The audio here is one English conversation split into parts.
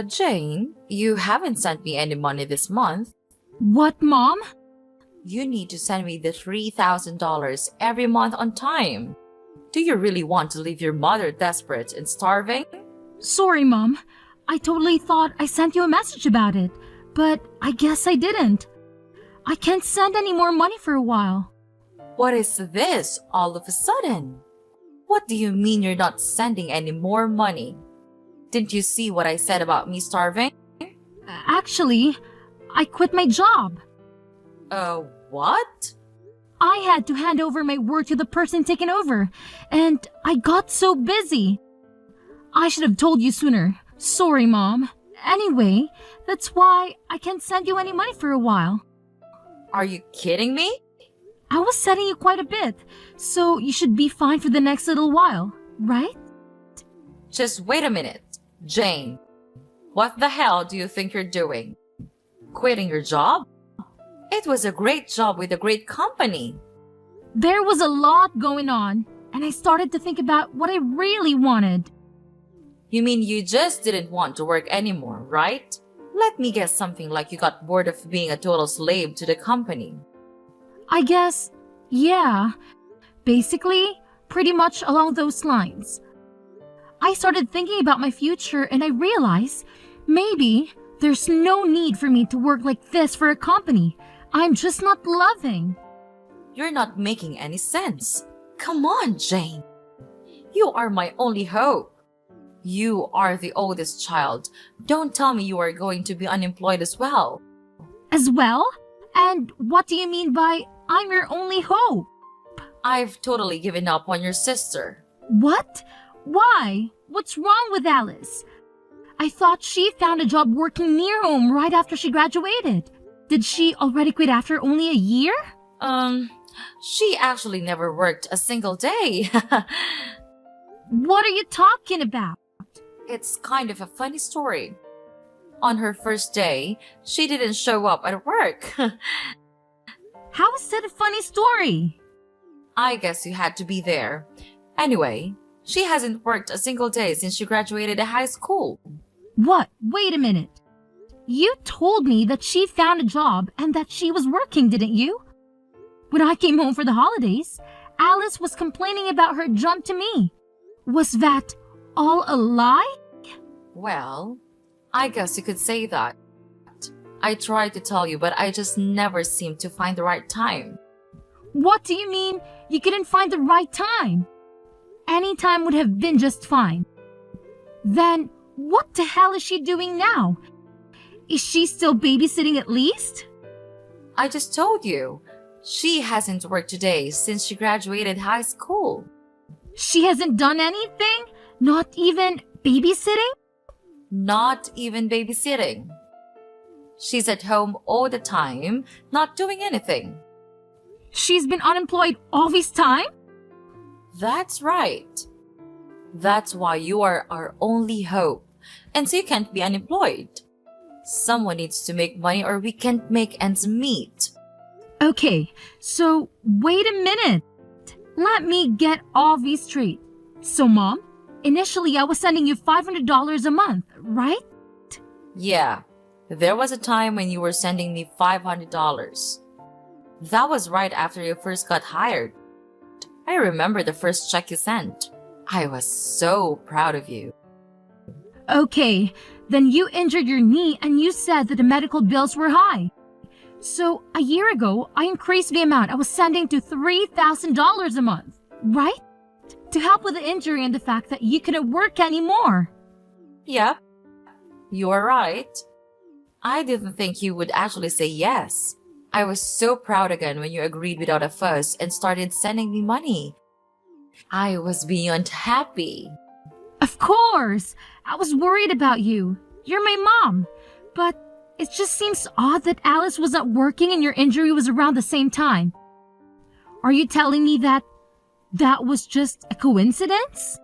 Jane, you haven't sent me any money this month. What, Mom? You need to send me the $3,000 every month on time. Do you really want to leave your mother desperate and starving? Sorry, Mom. I totally thought I sent you a message about it, but I guess I didn't. I can't send any more money for a while. What is this all of a sudden? What do you mean you're not sending any more money? Didn't you see what I said about me starving? Actually, I quit my job. What? I had to hand over my work to the person taking over, and I got so busy. I should have told you sooner. Sorry, Mom. Anyway, that's why I can't send you any money for a while. Are you kidding me? I was sending you quite a bit, so you should be fine for the next little while, right? Just wait a minute. Jane, what the hell do you think you're doing? Quitting your job? It was a great job with a great company. There was a lot going on, and I started to think about what I really wanted. You mean you just didn't want to work anymore, right? Let me guess, something like you got bored of being a total slave to the company. I guess, yeah. Basically, pretty much along those lines. I started thinking about my future and I realized maybe there's no need for me to work like this for a company I'm just not loving. You're not making any sense. Come on, Jane. You are my only hope. You are the oldest child. Don't tell me you are going to be unemployed as well. As well? And what do you mean by I'm your only hope? I've totally given up on your sister. What? Why? What's wrong with Alice? I thought she found a job working near home right after she graduated. Did she already quit after only a year? She actually never worked a single day. What are you talking about? It's kind of a funny story. On her first day, she didn't show up at work. How is that a funny story? I guess you had to be there. Anyway, she hasn't worked a single day since she graduated high school. What? Wait a minute. You told me that she found a job and that she was working, didn't you? When I came home for the holidays, Alice was complaining about her jump to me. Was that all a lie? Well, I guess you could say that. I tried to tell you, but I just never seemed to find the right time. What do you mean you couldn't find the right time? Any time would have been just fine. Then what the hell is she doing now? Is she still babysitting at least? I just told you. She hasn't worked today since she graduated high school. She hasn't done anything? Not even babysitting? Not even babysitting. She's at home all the time, not doing anything. She's been unemployed all this time? That's right. That's why you are our only hope, and so you can't be unemployed. Someone needs to make money or we can't make ends meet. Okay, so wait a minute. Let me get all these straight. So, Mom, initially I was sending you $500 a month, right? Yeah, there was a time when you were sending me $500. That was right after you first got hired. I remember the first check you sent. I was so proud of you. Okay, then you injured your knee and you said that the medical bills were high. So, a year ago, I increased the amount I was sending to $3,000 a month, right? To help with the injury and the fact that you couldn't work anymore. Yep, you are right. I didn't think you would actually say yes. I was so proud again when you agreed without a fuss and started sending me money. I was beyond happy. Of course! I was worried about you. You're my mom. But it just seems odd that Alice was not working and your injury was around the same time. Are you telling me that was just a coincidence?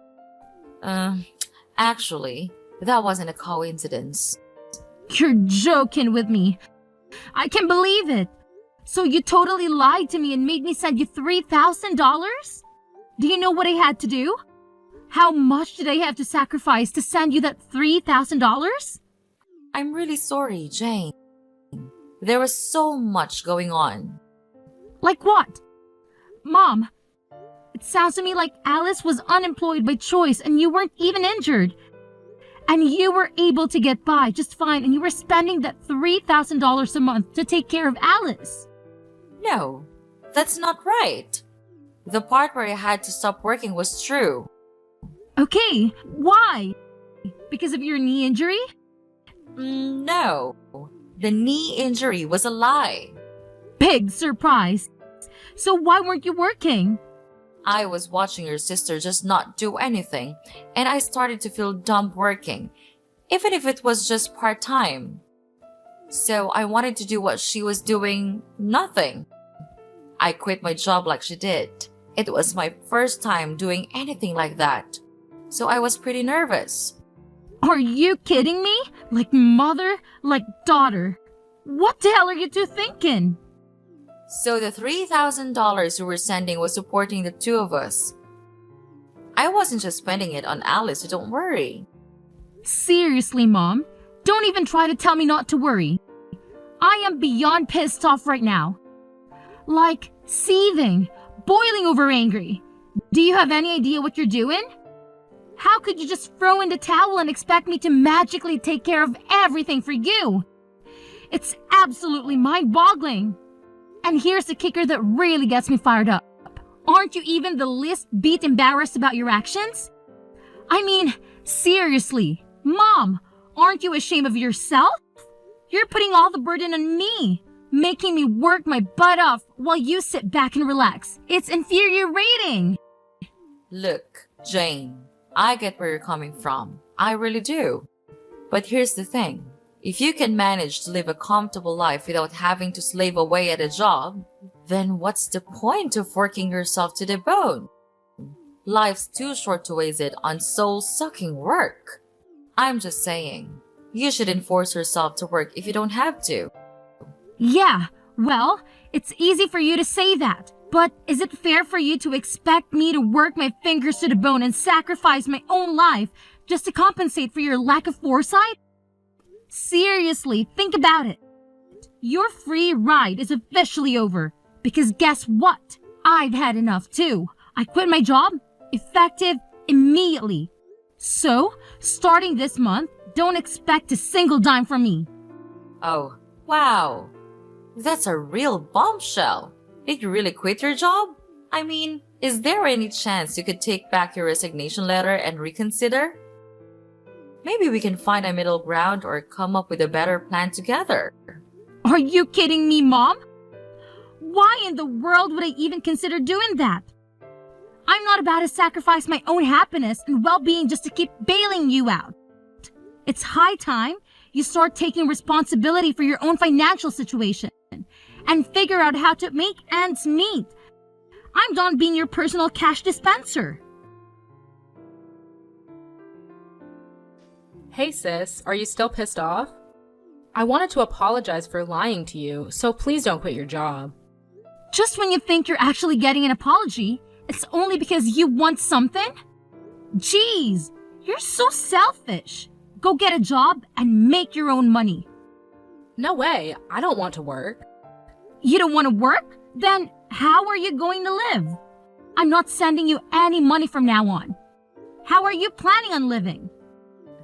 Actually, that wasn't a coincidence. You're joking with me. I can't believe it. So you totally lied to me and made me send you $3,000? Do you know what I had to do? How much did I have to sacrifice to send you that $3,000? I'm really sorry, Jane. There was so much going on. Like what? Mom, it sounds to me like Alice was unemployed by choice and you weren't even injured. And you were able to get by just fine and you were spending that $3,000 a month to take care of Alice. No, that's not right. The part where I had to stop working was true. Okay, why? Because of your knee injury? No, the knee injury was a lie. Big surprise. So why weren't you working? I was watching your sister just not do anything, and I started to feel dumb working, even if it was just part-time. So I wanted to do what she was doing, nothing. I quit my job like she did. It was my first time doing anything like that, so I was pretty nervous. Are you kidding me? Like mother, like daughter. What the hell are you two thinking? So the $3,000 you were sending was supporting the two of us. I wasn't just spending it on Alice, so don't worry. Seriously, Mom, don't even try to tell me not to worry. I am beyond pissed off right now. Like, seething, boiling over angry. Do you have any idea what you're doing? How could you just throw in the towel and expect me to magically take care of everything for you? It's absolutely mind-boggling. And here's the kicker that really gets me fired up. Aren't you even the least bit embarrassed about your actions? I mean, seriously, Mom, aren't you ashamed of yourself? You're putting all the burden on me, making me work my butt off while you sit back and relax. It's infuriating. Look, Jane, I get where you're coming from. I really do. But here's the thing. If you can manage to live a comfortable life without having to slave away at a job, then what's the point of working yourself to the bone? Life's too short to waste it on soul-sucking work. I'm just saying, you shouldn't force yourself to work if you don't have to. Yeah, well, it's easy for you to say that. But is it fair for you to expect me to work my fingers to the bone and sacrifice my own life just to compensate for your lack of foresight? Seriously, think about it. Your free ride is officially over. Because guess what? I've had enough too. I quit my job, effective immediately. So, starting this month, don't expect a single dime from me. Oh, wow. That's a real bombshell. Did you really quit your job? I mean, is there any chance you could take back your resignation letter and reconsider? Maybe we can find a middle ground or come up with a better plan together. Are you kidding me, Mom? Why in the world would I even consider doing that? I'm not about to sacrifice my own happiness and well-being just to keep bailing you out. It's high time you start taking responsibility for your own financial situation and figure out how to make ends meet. I'm done being your personal cash dispenser. Hey sis, are you still pissed off? I wanted to apologize for lying to you, so please don't quit your job. Just when you think you're actually getting an apology, it's only because you want something? Jeez, you're so selfish. Go get a job and make your own money. No way, I don't want to work. You don't want to work? Then how are you going to live? I'm not sending you any money from now on. How are you planning on living?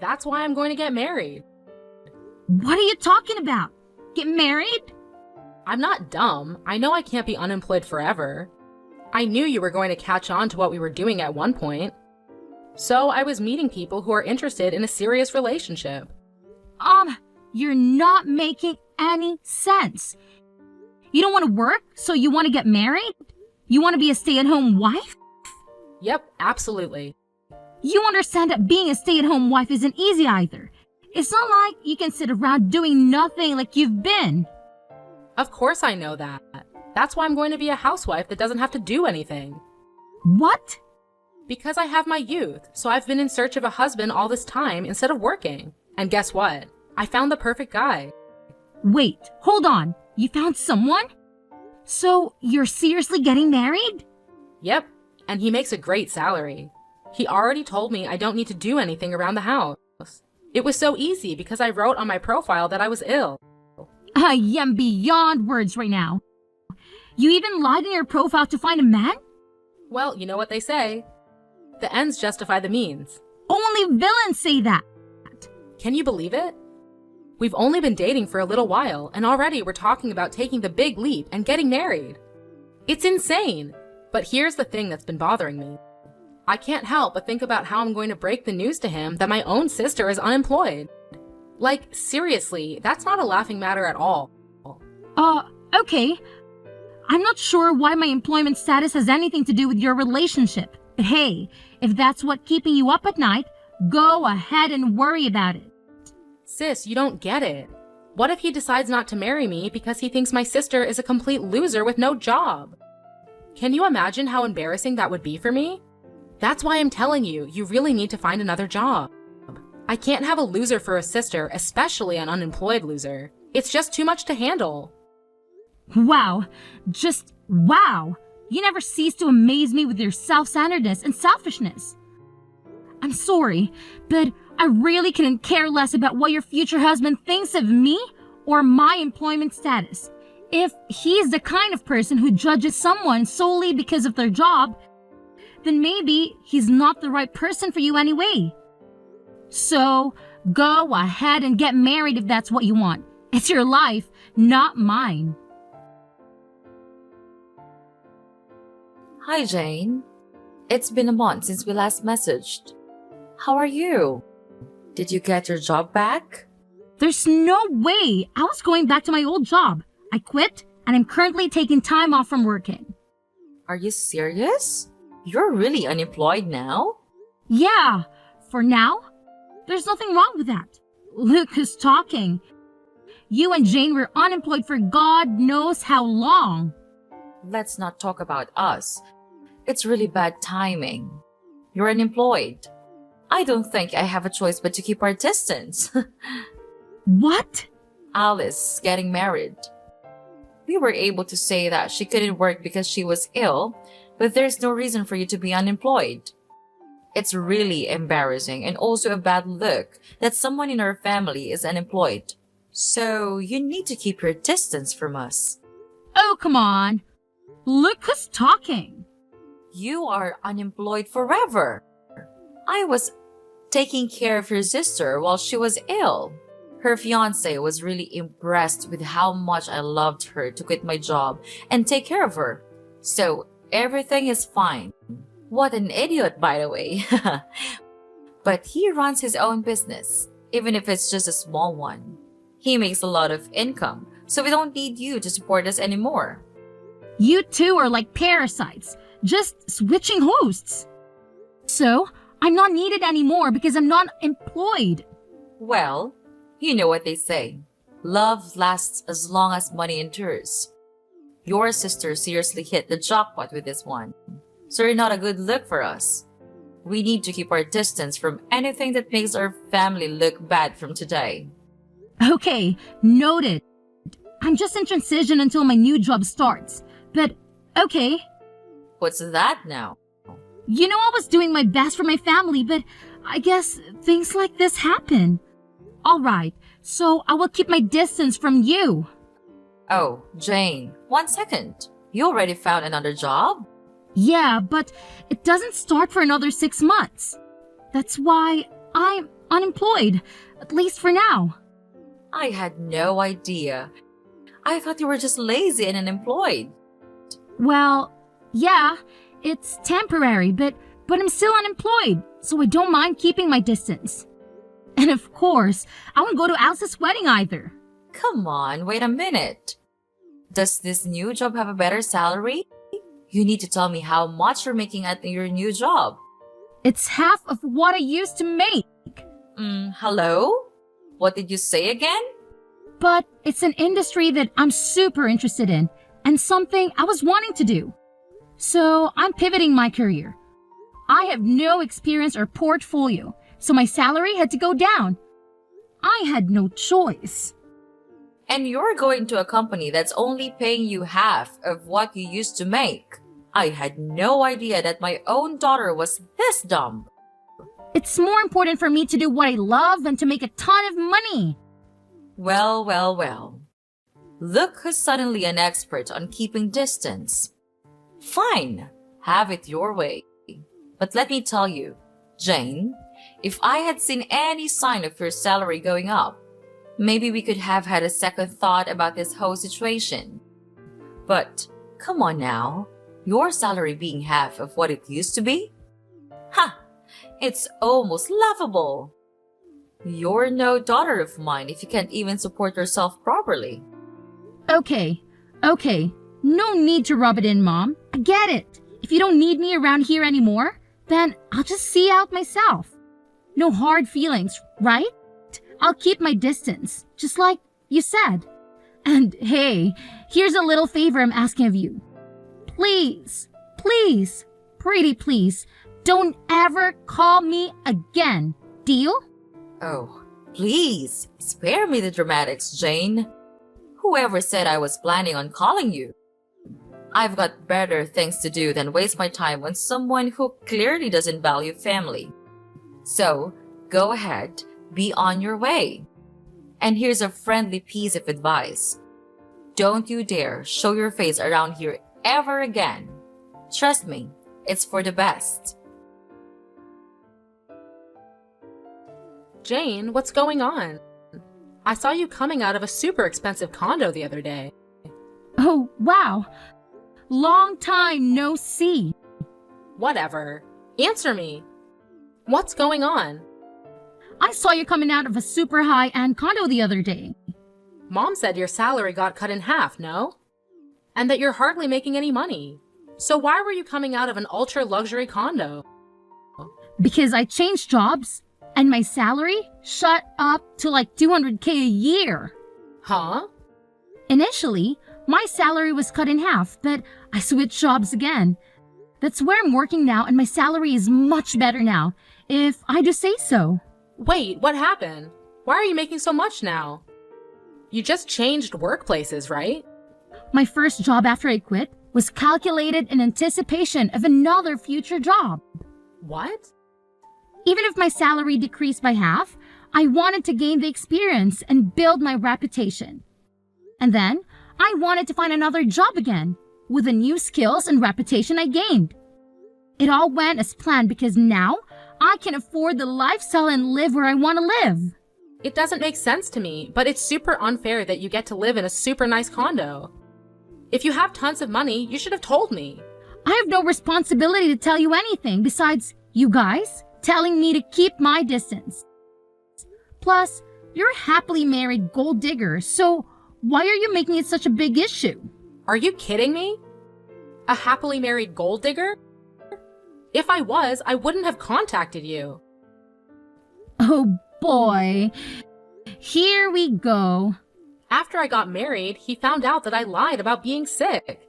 That's why I'm going to get married. What are you talking about? Get married? I'm not dumb. I know I can't be unemployed forever. I knew you were going to catch on to what we were doing at one point. So I was meeting people who are interested in a serious relationship. You're not making any sense. You don't want to work, so you want to get married? You want to be a stay-at-home wife? Yep, absolutely. You understand that being a stay-at-home wife isn't easy either. It's not like you can sit around doing nothing like you've been. Of course I know that. That's why I'm going to be a housewife that doesn't have to do anything. What? Because I have my youth, so I've been in search of a husband all this time instead of working. And guess what? I found the perfect guy. Wait, hold on. You found someone? So you're seriously getting married? Yep, and he makes a great salary. He already told me I don't need to do anything around the house. It was so easy because I wrote on my profile that I was ill. I am beyond words right now. You even lied in your profile to find a man? Well, you know what they say. The ends justify the means. Only villains say that. Can you believe it? We've only been dating for a little while, and already we're talking about taking the big leap and getting married. It's insane. But here's the thing that's been bothering me. I can't help but think about how I'm going to break the news to him that my own sister is unemployed. Like, seriously, that's not a laughing matter at all. Okay. I'm not sure why my employment status has anything to do with your relationship. But hey, if that's what keeping you up at night, go ahead and worry about it. Sis, you don't get it. What if he decides not to marry me because he thinks my sister is a complete loser with no job? Can you imagine how embarrassing that would be for me? That's why I'm telling you, you really need to find another job. I can't have a loser for a sister, especially an unemployed loser. It's just too much to handle. Wow. Just wow. You never cease to amaze me with your self-centeredness and selfishness. I'm sorry, but I really couldn't care less about what your future husband thinks of me or my employment status. If he's the kind of person who judges someone solely because of their job, then maybe he's not the right person for you anyway. So, go ahead and get married if that's what you want. It's your life, not mine. Hi, Jane. It's been a month since we last messaged. How are you? Did you get your job back? There's no way I was going back to my old job. I quit, and I'm currently taking time off from working. Are you serious? You're really unemployed now? Yeah, for now. There's nothing wrong with that. Look who's talking. You and Jane were unemployed for God knows how long. Let's not talk about us. It's really bad timing. You're unemployed. I don't think I have a choice but to keep our distance. What? Alice getting married. We were able to say that she couldn't work because she was ill, but there's no reason for you to be unemployed. It's really embarrassing and also a bad look that someone in our family is unemployed. So you need to keep your distance from us. Oh, come on. Look who's talking. You are unemployed forever. I was taking care of your sister while she was ill. Her fiance was really impressed with how much I loved her to quit my job and take care of her. So everything is fine. What an idiot, by the way. But he runs his own business, even if it's just a small one. He makes a lot of income, so we don't need you to support us anymore. You two are like parasites, just switching hosts. So, I'm not needed anymore because I'm not employed. Well, you know what they say. Love lasts as long as money endures. Your sister seriously hit the jackpot with this one. So you're not a good look for us. We need to keep our distance from anything that makes our family look bad from today. Okay, noted. I'm just in transition until my new job starts. But, okay. What's that now? You know I was doing my best for my family, but I guess things like this happen. Alright, so I will keep my distance from you. Oh, Jane, 1 second. You already found another job? Yeah, but it doesn't start for another 6 months. That's why I'm unemployed, at least for now. I had no idea. I thought you were just lazy and unemployed. Well, yeah, it's temporary, but I'm still unemployed, so I don't mind keeping my distance. And of course, I won't go to Alice's wedding either. Come on, wait a minute. Does this new job have a better salary? You need to tell me how much you're making at your new job. It's half of what I used to make. Hello? What did you say again? But it's an industry that I'm super interested in and something I was wanting to do. So I'm pivoting my career. I have no experience or portfolio, so my salary had to go down. I had no choice. And you're going to a company that's only paying you half of what you used to make. I had no idea that my own daughter was this dumb. It's more important for me to do what I love than to make a ton of money. Well, well, well. Look who's suddenly an expert on keeping distance. Fine, have it your way. But let me tell you, Jane, if I had seen any sign of your salary going up, maybe we could have had a second thought about this whole situation. But come on now, your salary being half of what it used to be? Ha! It's almost laughable. You're no daughter of mine if you can't even support yourself properly. Okay. No need to rub it in, Mom. I get it. If you don't need me around here anymore, then I'll just see out myself. No hard feelings, right? I'll keep my distance, just like you said. And hey, here's a little favor I'm asking of you. Please, pretty please, don't ever call me again. Deal? Oh, please, spare me the dramatics, Jane. Whoever said I was planning on calling you? I've got better things to do than waste my time on someone who clearly doesn't value family. So, go ahead, be on your way. And here's a friendly piece of advice. Don't you dare show your face around here ever again. Trust me, it's for the best. Jane, what's going on? I saw you coming out of a super expensive condo the other day. Oh, wow. Long time no see. Whatever. Answer me. What's going on? I saw you coming out of a super high-end condo the other day. Mom said your salary got cut in half, no? And that you're hardly making any money. So why were you coming out of an ultra-luxury condo? Because I changed jobs, and my salary shot up to like $200K a year. Huh? Initially, my salary was cut in half, but I switched jobs again. That's where I'm working now, and my salary is much better now, if I do say so. Wait, what happened? Why are you making so much now? You just changed workplaces, right? My first job after I quit was calculated in anticipation of another future job. What? Even if my salary decreased by half, I wanted to gain the experience and build my reputation. And then, I wanted to find another job again, with the new skills and reputation I gained. It all went as planned because now, I can afford the lifestyle and live where I want to live. It doesn't make sense to me, but it's super unfair that you get to live in a super nice condo. If you have tons of money, you should have told me. I have no responsibility to tell you anything besides you guys telling me to keep my distance. Plus, you're a happily married gold digger, so why are you making it such a big issue? Are you kidding me? A happily married gold digger? If I was, I wouldn't have contacted you. Oh boy, here we go. After I got married, he found out that I lied about being sick.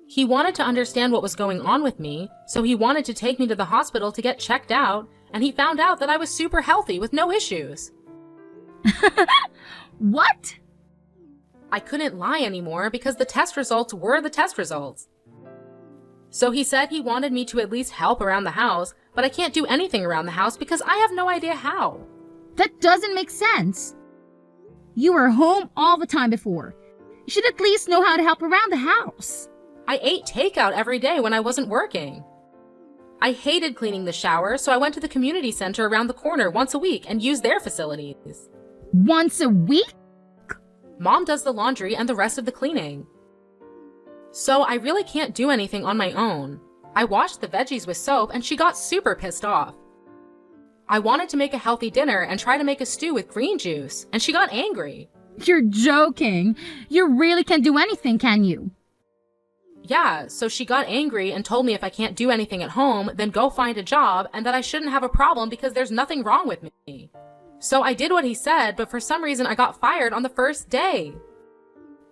He wanted to understand what was going on with me, so he wanted to take me to the hospital to get checked out, and he found out that I was super healthy with no issues. What? I couldn't lie anymore because the test results were the test results. So he said he wanted me to at least help around the house, but I can't do anything around the house because I have no idea how. That doesn't make sense. You were home all the time before. You should at least know how to help around the house. I ate takeout every day when I wasn't working. I hated cleaning the shower, so I went to the community center around the corner once a week and used their facilities. Once a week? Mom does the laundry and the rest of the cleaning. So I really can't do anything on my own. I washed the veggies with soap and she got super pissed off. I wanted to make a healthy dinner and try to make a stew with green juice, and she got angry. You're joking. You really can't do anything, can you? Yeah, so she got angry and told me if I can't do anything at home, then go find a job and that I shouldn't have a problem because there's nothing wrong with me. So I did what he said, but for some reason I got fired on the first day.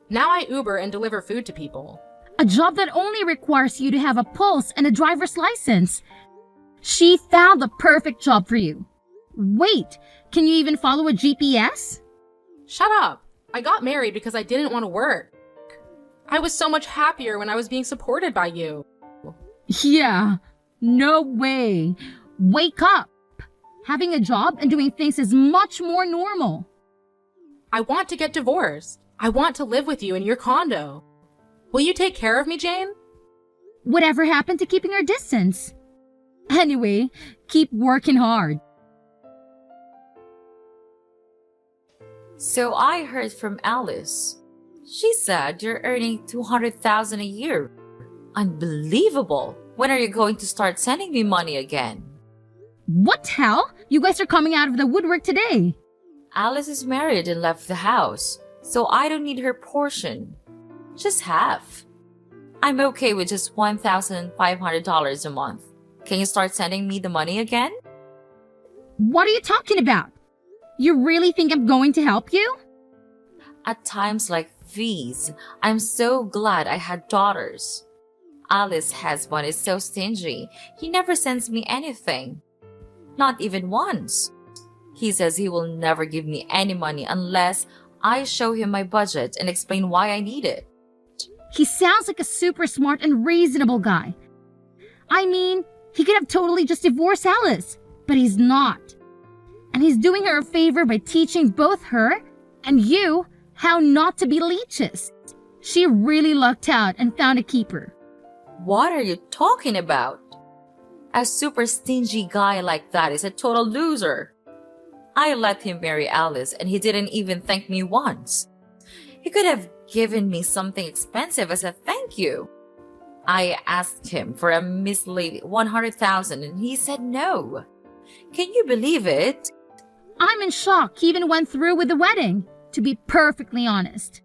Now I Uber and deliver food to people. A job that only requires you to have a pulse and a driver's license. She found the perfect job for you. Wait, can you even follow a GPS? Shut up! I got married because I didn't want to work. I was so much happier when I was being supported by you. Yeah, no way. Wake up. Having a job and doing things is much more normal. I want to get divorced. I want to live with you in your condo. Will you take care of me, Jane? Whatever happened to keeping our distance? Anyway, keep working hard. So I heard from Alice. She said you're earning $200,000 a year. Unbelievable. When are you going to start sending me money again? What hell? You guys are coming out of the woodwork today. Alice is married and left the house, so I don't need her portion. Just half. I'm okay with just $1,500 a month. Can you start sending me the money again? What are you talking about? You really think I'm going to help you? At times like these, I'm so glad I had daughters. Alice's husband is so stingy. He never sends me anything. Not even once. He says he will never give me any money unless I show him my budget and explain why I need it. He sounds like a super smart and reasonable guy. I mean, he could have totally just divorced Alice, but he's not. And he's doing her a favor by teaching both her and you how not to be leeches. She really lucked out and found a keeper. What are you talking about? A super stingy guy like that is a total loser. I let him marry Alice and he didn't even thank me once. He could have given me something expensive as a thank you. I asked him for a measly $100,000 and he said no. Can you believe it? I'm in shock he even went through with the wedding, to be perfectly honest.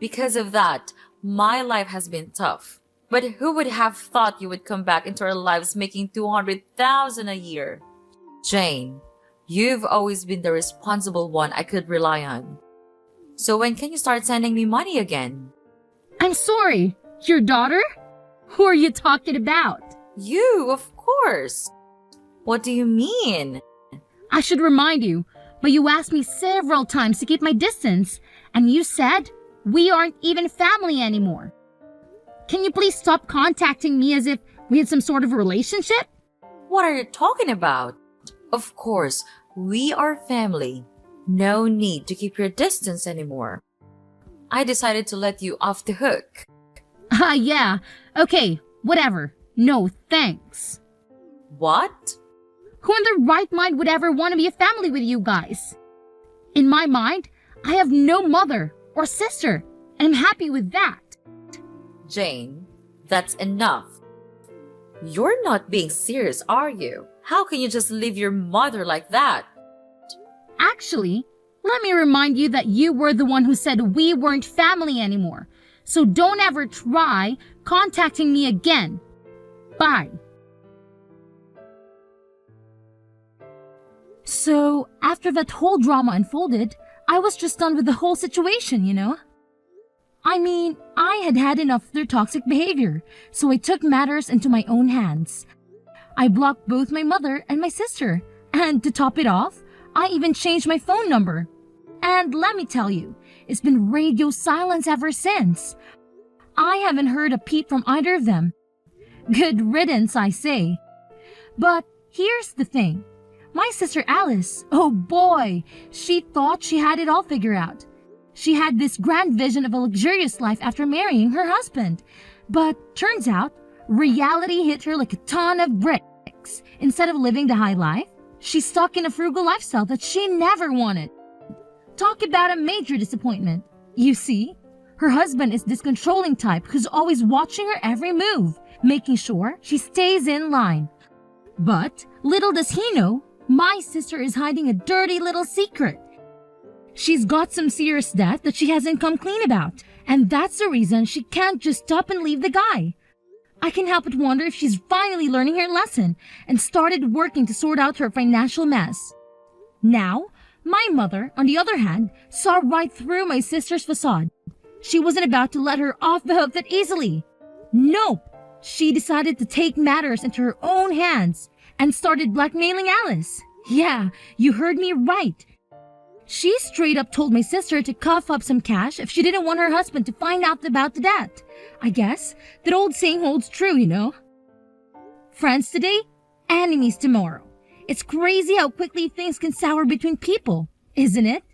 Because of that, my life has been tough. But who would have thought you would come back into our lives making $200,000 a year? Jane, you've always been the responsible one I could rely on. So when can you start sending me money again? I'm sorry, your daughter? Who are you talking about? You, of course. What do you mean? I should remind you, but you asked me several times to keep my distance, and you said we aren't even family anymore. Can you please stop contacting me as if we had some sort of relationship? What are you talking about? Of course, we are family. No need to keep your distance anymore. I decided to let you off the hook. Yeah. Okay, whatever. No, thanks. What? Who in their right mind would ever want to be a family with you guys? In my mind, I have no mother or sister, and I'm happy with that. Jane, that's enough. You're not being serious, are you? How can you just leave your mother like that? Actually, let me remind you that you were the one who said we weren't family anymore. So don't ever try contacting me again. Bye. So, after that whole drama unfolded, I was just done with the whole situation, you know? I mean, I had had enough of their toxic behavior, so I took matters into my own hands. I blocked both my mother and my sister, and to top it off, I even changed my phone number. And let me tell you, it's been radio silence ever since. I haven't heard a peep from either of them. Good riddance, I say. But here's the thing. My sister Alice, oh boy, she thought she had it all figured out. She had this grand vision of a luxurious life after marrying her husband. But turns out, reality hit her like a ton of bricks. Instead of living the high life, she's stuck in a frugal lifestyle that she never wanted. Talk about a major disappointment. You see, her husband is this controlling type who's always watching her every move, making sure she stays in line. But little does he know, my sister is hiding a dirty little secret. She's got some serious debt that she hasn't come clean about, and that's the reason she can't just up and leave the guy. I can help but wonder if she's finally learning her lesson and started working to sort out her financial mess. Now, my mother, on the other hand, saw right through my sister's facade. She wasn't about to let her off the hook that easily. Nope. She decided to take matters into her own hands and started blackmailing Alice. Yeah, you heard me right. She straight up told my sister to cough up some cash if she didn't want her husband to find out about the debt. I guess that old saying holds true, you know. Friends today, enemies tomorrow. It's crazy how quickly things can sour between people, isn't it?